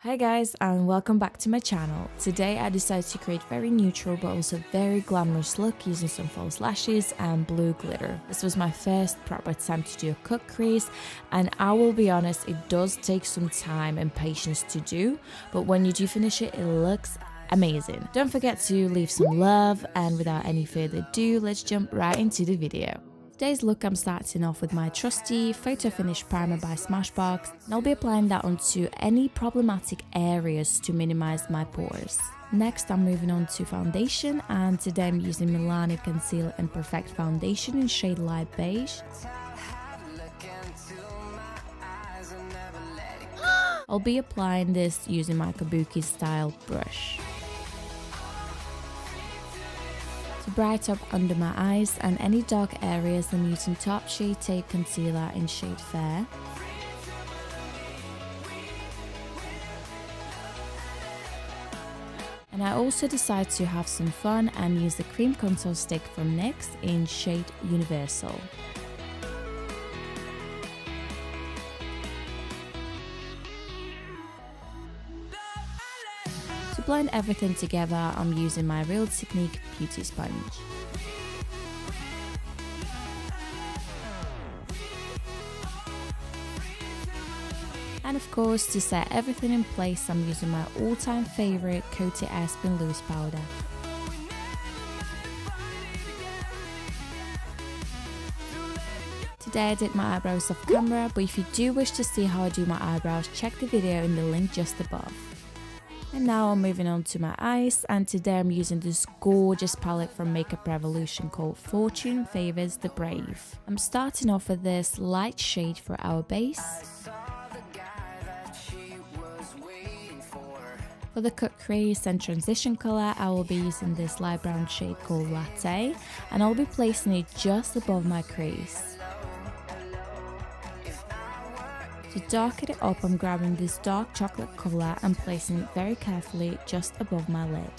Hi guys, and welcome back to my channel. Today I decided to create very neutral but also very glamorous look using some false lashes and blue glitter. This was my first proper attempt to do a cut crease, and I will be honest, it does take some time and patience to do, but when you do finish it, it looks amazing. Don't forget to leave some love, and without any further ado, let's jump right into the video. Today's look, I'm starting off with my trusty Photo Finish Primer by SMASHBOX, and I'll be applying that onto any problematic areas to minimize my pores. Next, I'm moving on to foundation, and today I'm using MILANI Conceal and Perfect foundation in shade Light Beige. I'll be applying this using my kabuki style brush. To brighten up under my eyes and any dark areas, I'm using Top Shade Tape Concealer in shade Fair. And I also decided to have some fun and use the cream contour stick from NYX in shade Universal. To blend everything together, I'm using my Real Technique Beauty Sponge. And of course, to set everything in place, I'm using my all-time favourite COTY AIRSPUN loose powder. Today I did my eyebrows off camera, but if you do wish to see how I do my eyebrows, check the video in the link just above. And now I'm moving on to my eyes, and today I'm using this gorgeous palette from Makeup Revolution called Fortune Favors the Brave. I'm starting off with this light shade for our base. For the cut crease and transition colour, I will be using this light brown shade called Latte, and I'll be placing it just above my crease. To darken it up, I'm grabbing this dark chocolate colour and placing it very carefully just above my lid.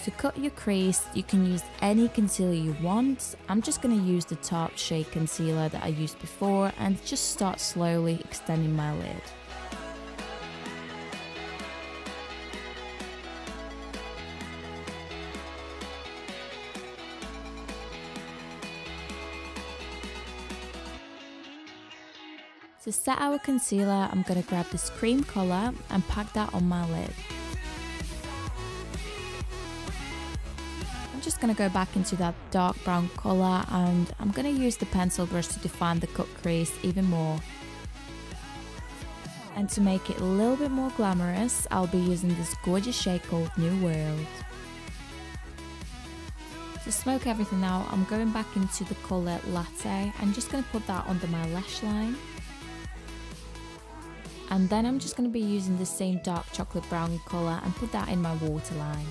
To cut your crease, you can use any concealer you want. I'm just going to use the Top Shade Concealer that I used before and just start slowly extending my lid. To set our concealer, I'm going to grab this cream colour and pack that on my lid. I'm just going to go back into that dark brown colour, and I'm going to use the pencil brush to define the cut crease even more. And to make it a little bit more glamorous, I'll be using this gorgeous shade called New World. To smoke everything out, I'm going back into the colour Latte and just going to put that under my lash line. And then I'm just going to be using the same dark chocolate brown colour and put that in my waterline.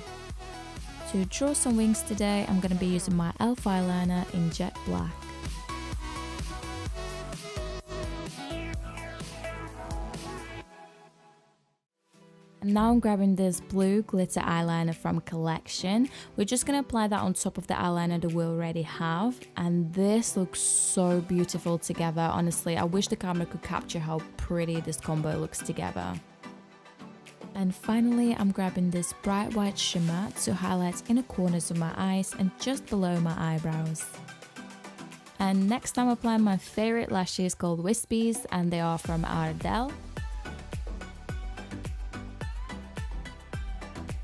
To draw some wings today, I'm going to be using my E.L.F. eyeliner in jet black. And now I'm grabbing this blue glitter eyeliner from Collection. We're just going to apply that on top of the eyeliner that we already have. And this looks so beautiful together. Honestly, I wish the camera could capture how pretty this combo looks together. And finally, I'm grabbing this bright white shimmer to highlight inner corners of my eyes and just below my eyebrows. And next I'm applying my favourite lashes called WISPIES, and they are from ARDELL.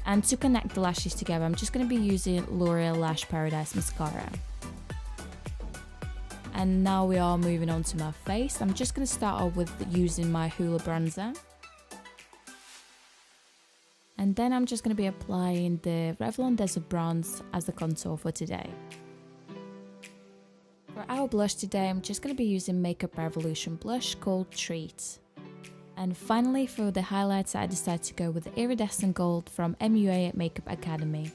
And to connect the lashes together, I'm just going to be using L'Oreal Lash Paradise Mascara. And now we are moving on to my face. I'm just going to start off with using my HOOLA bronzer. And then I'm just going to be applying the Revlon Desert Bronze as the contour for today. For our blush today, I'm just going to be using Makeup Revolution blush called Treat. And finally, for the highlights, I decided to go with the Iridescent Gold from MUA Makeup Academy.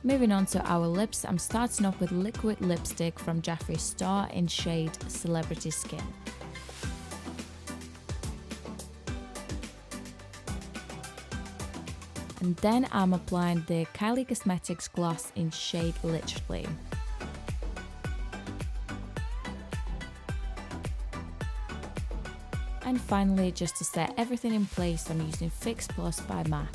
Moving on to our lips, I'm starting off with liquid lipstick from Jeffree Star in shade Celebrity Skin. And then I'm applying the KYLIE Cosmetics gloss in shade Literally. And finally, just to set everything in place, I'm using Fix Plus by MAC.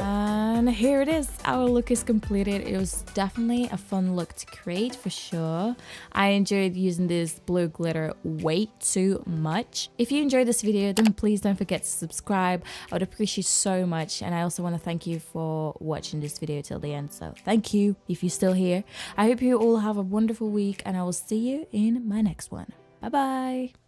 And here it is, our look is completed. It was definitely a fun look to create for sure. I enjoyed using this blue glitter way too much. If you enjoyed this video, then please don't forget to subscribe. I would appreciate so much, and I also want to thank you for watching this video till the end, so thank you if you're still here. I hope you all have a wonderful week, and I will see you in my next one. Bye bye.